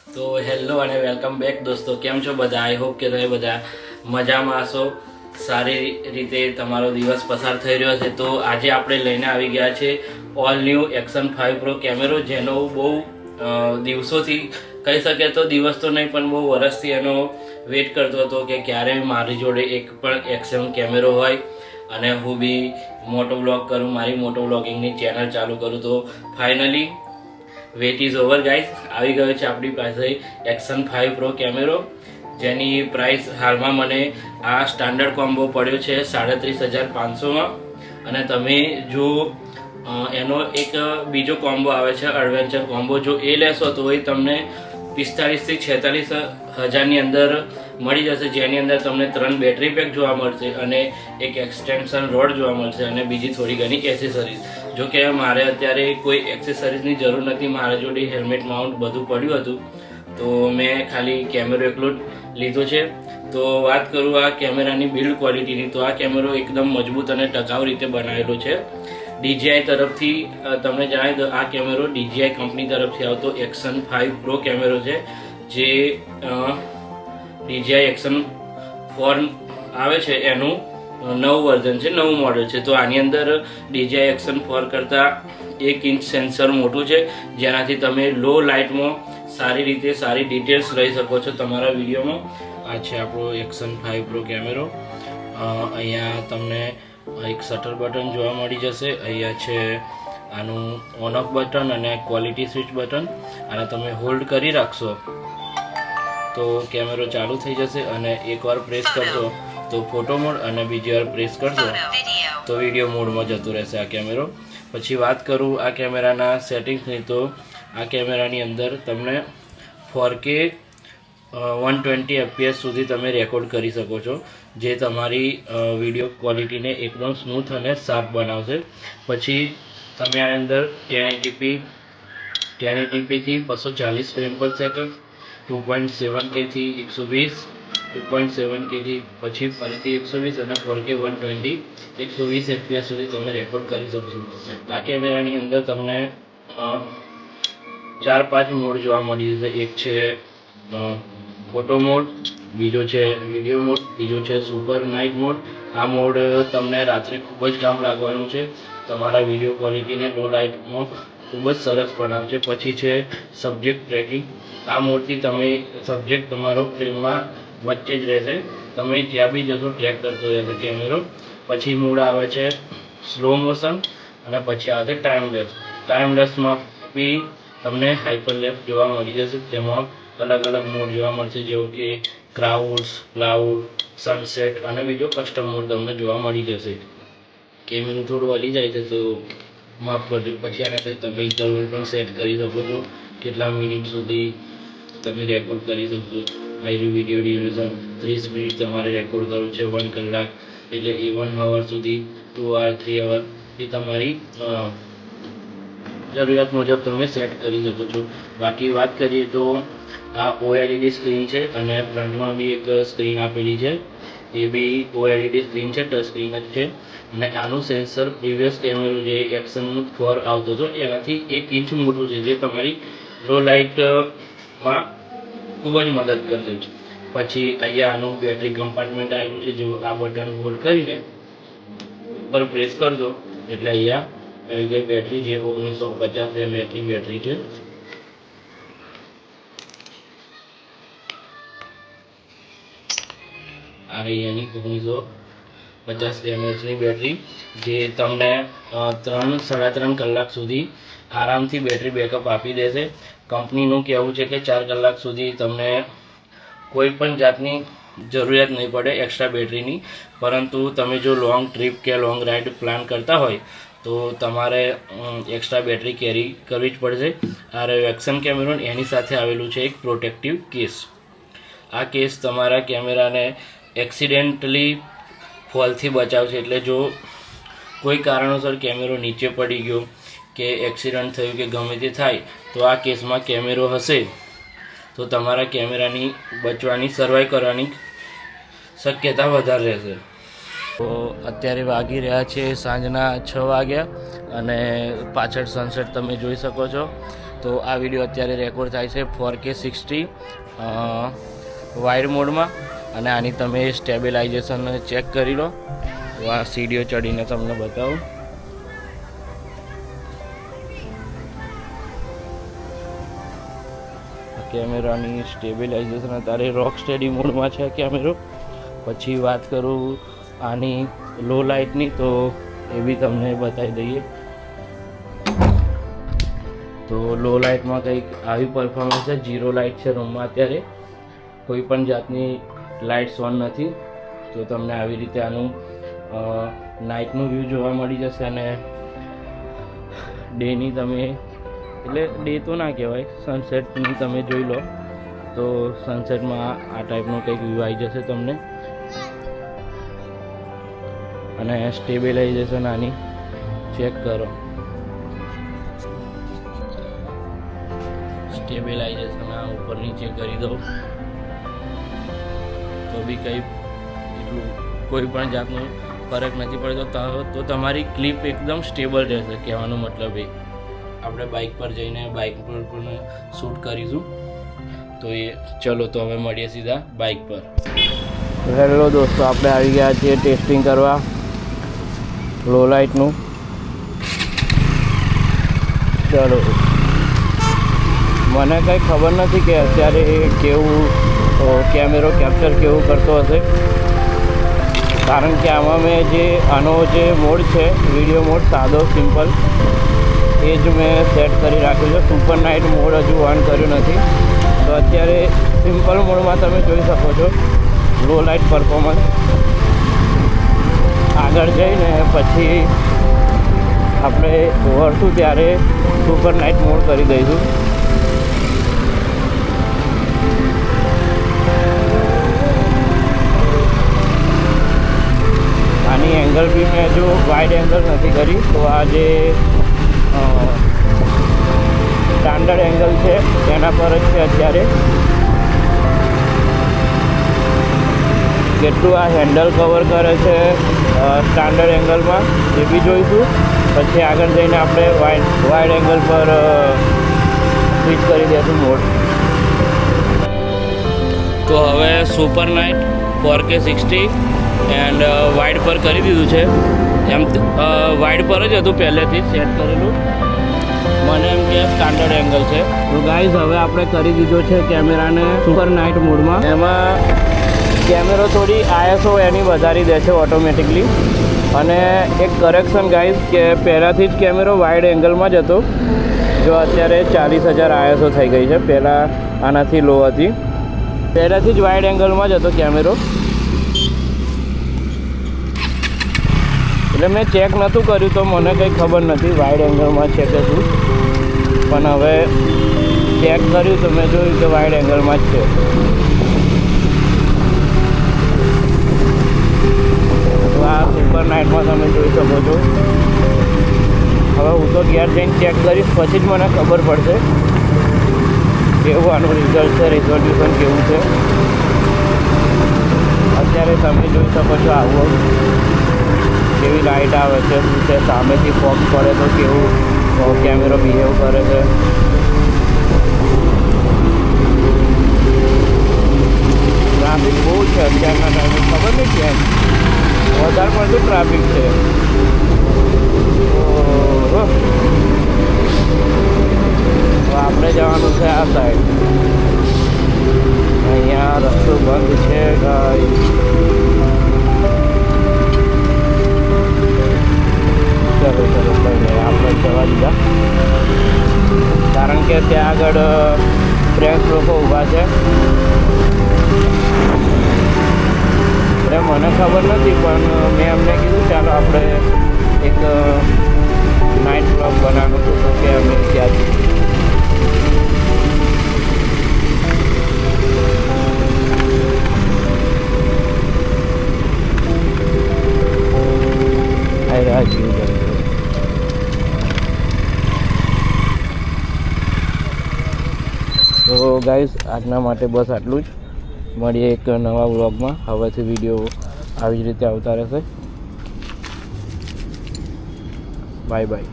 તો હેલો અને welcome back દોસ્તો, કેમ છો બધા? આઈ હોપ કે તમે બધા મજામાં હશો, સારી રીતે તમારો દિવસ પસાર થઈ રહ્યો છે. તો આજે આપણે લઈને આવી ગયા છે ઓલ ન્યૂ એક્શન 5 પ્રો કેમેરો, જેનો બહુ દિવસોથી કહી શકે તો દિવસ તો નહીં પણ બહુ વર્ષથી એનો વેઇટ કરતો હતો કે ક્યારે મારી જોડે એક પણ એક્શન કેમેરો હોય અને હું બી મોટો બ્લોગ કરું, મારી મોટો બ્લોગિંગની ચેનલ ચાલુ કરું. તો finally wait is over guys, આવી ગયો છે આપણી પાસે એક્શન 5 પ્રો કેમેરો, જેની પ્રાઇસ હાલમાં મને આ સ્ટાન્ડર્ડ કોમ્બો પડ્યો છે 37,500માં. અને તમે જો એનો એક બીજો કોમ્બો આવે છે એડવેન્ચર કોમ્બો, જો એ લેશો તો એ તમને 45,000 થી 46,000ની અંદર મળી જશે, જેની અંદર તમને 3 બેટરી પેક જોવા મળશે અને એક એક્સટેન્શન રોડ જોવા મળશે અને બીજી થોડી ઘણી એસેસરીઝ. જો કે મારે અત્યારે કોઈ એક્સેસરીઝની જરૂર નથી, મારા જોડે હેલ્મેટ માઉન્ટ બધું પડ્યું હતું, તો મેં ખાલી કેમેરો એકલો જ લીધો છે. તો વાત કરું આ કેમેરાની બિલ્ડ ક્વોલિટીની, તો આ કેમેરો એકદમ મજબૂત અને ટકાઉ રીતે બનાવેલો છે. DJI તરફથી તમને જણાવી દો, આ કેમેરો DJI કંપની તરફથી આવતો એક્શન 5 પ્રો કેમેરો છે, જે DJI એક્શન 4 આવે છે એનું નવું વર્ઝન છે, નવું મોડલ છે. તો આની અંદર DJI એક્શન 4 કરતાં 1 ઇંચ સેન્સર મોટું છે, જેનાથી તમે લો લાઇટમાં સારી રીતે સારી ડિટેલ્સ લઈ શકો છો તમારા વિડીયોમાં. આ છે આપણો એક્શન 5 પ્રો કેમેરો. અહીંયા તમને એક શટર બટન જોવા મળી જશે, અહીંયા છે આનું ઓન ઓફ બટન અને ક્વોલિટી સ્વિચ બટન. અને તમે હોલ્ડ કરી રાખશો તો કેમેરો ચાલુ થઈ જશે, અને એકવાર પ્રેસ કરશો તો ફોટો મોડ અને બીજી વાર પ્રેસ કરશો તો વિડીયો મોડમાં જતો રહેશે આ કેમેરો. પછી વાત કરું આ કેમેરાના સેટિંગ્સની, તો આ કેમેરાની અંદર તમને 4K 120 fps સુધી તમે રેકોર્ડ કરી શકો છો, જે તમારી વિડીયો ક્વોલિટીને એકદમ સ્મૂથ અને શાર્પ બનાવશે. પછી તમે આ અંદર 1080p થી 240 ફ્રેમ પર સેકન્ડ, 2.7K થી 120, 2.7K થી પછી ફરીથી 120 અને 4K 120 120 fps સુધી તમે રેકોર્ડ કરી શકશો. આ કેમેરાની અંદર તમને 4-5 મોડ જોવા મળી જશે. એક છે ફોટો મોડ, બીજો છે વિડીયો મોડ, બીજો છે સુપર નાઇટ મોડ. આ મોડ તમને રાત્રે ખૂબ જ કામ લાગવાનું છે, તમારા વિડીયો ક્વોલિટીને લો લાઇટમાં ખૂબ જ સરસ બનાવશે. પછી છે સબ્જેક્ટ ટ્રેકિંગ. આ મોડથી તમે સબ્જેક્ટ તમારો ફ્રેમમાં વચ્ચે જ રહેશે, તમે જ્યાં બી જશો ટ્રેક કરતો રહેશે કેમેરો. પછી મોડ આવે છે સ્લો મોશન, અને પછી આવે છે ટાઈમલેસ. ટાઈમલેસમાં બી તમને હાઇપર લેફ્ટ જોવા મળી જશે, તેમાં અલગ અલગ મોડ જોવા મળશે, જેવું કે ક્રાઉડ્સ, ક્લાઉડ, સનસેટ અને બીજો કસ્ટમ મોડ તમને જોવા મળી જશે. કેમેરો થોડું હલી જાય છે તો માફ કરજો. પછી આને તમે ઇન્ટરવલ પણ સેટ કરી શકો છો, કેટલા મિનિટ સુધી તમે રેકોર્ડ કરી શકશો. મારી વિડીયો ડ્યુરેશન 30 મિનિટ તમારે રેકોર્ડ કરવું છે, 1 કલાક એટલે 1 અવર સુધી, 2 અવર, 3 અવર એ તમારી જરૂરિયાત મુજબ તમે સેટ કરી શકો છો. બાકી વાત કરીએ તો આ OLED સ્ક્રીન છે, અને ફ્રન્ટમાં બી એક સ્ક્રીન આપેલી છે, એ બી OLED સ્ક્રીન છે, ટચ સ્ક્રીન જ છે. અને આનું સેન્સર પ્રીવિયસ કેમેરો જે એક્શન 4 આવતો હતો એનાથી 1 ઇંચ મોટું છે, જે તમારી લો લાઇટમાં ખૂબ જ મદદ કરશે. પછી અહીંયા આનું બેટરી કમ્પાર્ટમેન્ટ આવેલું છે, જો આ બટન હોલ્ડ કરીને ઉપર પ્રેસ કરજો એટલે અહીંયા આવી ગઈ બેટરી, જે 1950 mAhની બેટરી છે. આ અહીંયાની 1950 mAhની બેટરી, જે તમને 3-3.5 કલાક સુધી આરામથી બેટરી બેકઅપ આપી દેશે. કંપનીનું કહેવું છે કે 4 કલાક સુધી તમને કોઈ પણ જાતની જરૂરિયાત નહીં પડે એક્સ્ટ્રા બેટરીની. પરંતુ તમે જો લોંગ ટ્રીપ કે લોંગ રાઇડ પ્લાન કરતા હોય તો તમારે એક્સ્ટ્રા બેટરી કેરી કરવી જ પડશે. આ એક્શન કેમેરો, એની સાથે આવેલું છે એક પ્રોટેક્ટિવ કેસ. આ કેસ તમારા કેમેરાને એક્સિડેન્ટલી ફોલથી બચાવશે. એટલે જો કોઈ કારણોસર કેમેરો નીચે પડી ગયો કે એક્સિડન્ટ થયું કે ગમે તે થાય, તો આ કેસમાં કેમેરો હશે તો તમારા કેમેરાની બચવાની, સર્વાઈવ કરવાની શક્યતા વધારે રહેશે. તો અત્યારે વાગી રહ્યા છે સાંજના 6 વાગ્યા, અને પાછળ સનસેટ તમે જોઈ શકો છો. તો આ વિડીયો અત્યારે રેકોર્ડ થાય છે 4K 60 વાઇડ મોડમાં, અને આની તમે સ્ટેબિલાઇઝેશન ચેક કરી લો. તો આ સીડીઓ ચડીને તમને બતાવું. કેમેરાની સ્ટેબિલાઇઝેશન અત્યારે રોક સ્ટેડી મોડમાં છે કેમેરો. પછી વાત કરું આની લો લાઇટની, તો એ બી તમને બતાવી દઈએ. તો લો લાઇટમાં કંઈક આવી પરફોર્મન્સ છે. 0 લાઇટ છે રૂમમાં અત્યારે, કોઈ પણ જાતની લાઇટ્સ ઓન નથી. તો તમને આવી રીતે આનું નાઇટનું વ્યૂ જોવા મળી જશે. અને ડેની તમે, એટલે ડે તો ના કહેવાય, સનસેટની તમે જોઈ લો તો સનસેટમાં આ ટાઈપનો કંઈક વ્યૂ આવી જશે તમને. અને સ્ટેબિલાઇઝેશન આની ચેક કરો. સ્ટેબિલાઇઝેશન આ ઉપર નીચે કરી દો તો બી કંઈ એટલું કોઈ પણ જાતનો ફરક નથી પડતો. તો તમારી ક્લિપ એકદમ સ્ટેબલ રહેશે. કહેવાનો મતલબ એ આપણે બાઇક પર જઈને બાઇક પર પણ શૂટ કરીશું. તો એ ચલો, તો હવે મળીએ સીધા બાઇક પર. હેલો દોસ્તો, આપણે આવી ગયા છીએ ટેસ્ટિંગ કરવા લો લાઇટનું. ચલો, મને કંઈ ખબર નથી કે અત્યારે કેવું કેમેરો કેપ્ચર કેવું કરતો હશે, કારણ કે આમાં મેં આનો જે મોડ છે વિડીયો મોડ સાદો સિમ્પલ એ જ મેં સેટ કરી રાખ્યું છે. સુપર નાઇટ મોડ હજુ ઓન કર્યું નથી. તો અત્યારે સિમ્પલ મોડમાં તમે જોઈ શકો છો લો લાઇટ પરફોર્મન્સ. આગળ જઈને પછી આપણે વળશું ત્યારે સુપર નાઇટ મોડ કરી દઈશું. આની એંગલ બી મેં હજુ વાઇડ એંગલ નથી કરી. તો આ જે સ્ટાન્ડર્ડ એંગલ છે એના પર જ છે અત્યારે. કેટલું આ હેન્ડલ કવર કરે છે સ્ટાન્ડર્ડ એંગલમાં એ બી જોઈશું. પછી આગળ જઈને આપણે વાઇડ એંગલ પર સ્વિચ કરી દઈશું મોડ. તો હવે super night 4K 60 and wide પર કરી દીધું છે. એમ વાઇડ પર જ હતું પહેલેથી સેટ કરેલું. મને એમ કે સ્ટાન્ડર્ડ એંગલ છે. તો ગાઈઝ હવે આપણે કરી દીધો છે કેમેરાને સુપર નાઇટ મોડમાં. એમાં કેમેરો થોડી ISO એની વધારી દે છે ઓટોમેટિકલી. અને એક કરેક્શન ગાઈઝ કે પહેલાંથી જ કેમેરો વાઇડ એંગલમાં જ હતો. જો અત્યારે 40,000 ISO થઈ ગઈ છે. પહેલાં આનાથી લો હતી. પહેલાંથી જ વાઇડ એંગલમાં જ હતો કેમેરો. એટલે મેં ચેક નહોતું કર્યું તો મને કંઈ ખબર નથી વાઇડ એંગલમાં છે કે શું. પણ હવે ચેક કર્યું તો મેં જોયું કે વાઇડ એંગલમાં જ છે. તો આ સુપર નાઇટમાં તમે જોઈ શકો છો. હવે હું તો ઘેર જઈને ચેક કરીશ, પછી જ મને ખબર પડશે કેવું આનું રિઝલ્ટ છે, રિઝોલ્યુશન કેવું છે. અત્યારે તમે જોઈ શકો છો આવું કેવી લાઇટ આવે છે, શું છે, સામેથી ફોગ પડે તો કેવું કેમેરો બિહેવ કરે છે. ટ્રાફિક બહુ છે અત્યારના ટાઈમે, ખબર નહીં કેમ વધારે પડતું ટ્રાફિક છે. તો આપણે જવાનું છે આ સાઈડ. અહીંયા રસ્તો બંધ છે ગાઈસ. ચલો ચલો કંઈ નહીં, આપણે જવા દીધા, કારણ કે ત્યાં આગળ ફ્રેન્ડ્સ લોકો ઊભા છે. મને ખબર નથી પણ મેં અમને કીધું ચાલો આપણે એક નાઇટ બ્લોગ બનાવવાનું હતું, તો કે અમે ત્યાં તો ગાઈઝ આજના માટે બસ આટલું જ. મળીએ એક નવા વ્લોગમાં. હવેથી વિડીયો આવી જ રીતે આવતા રહેશે. Bye bye.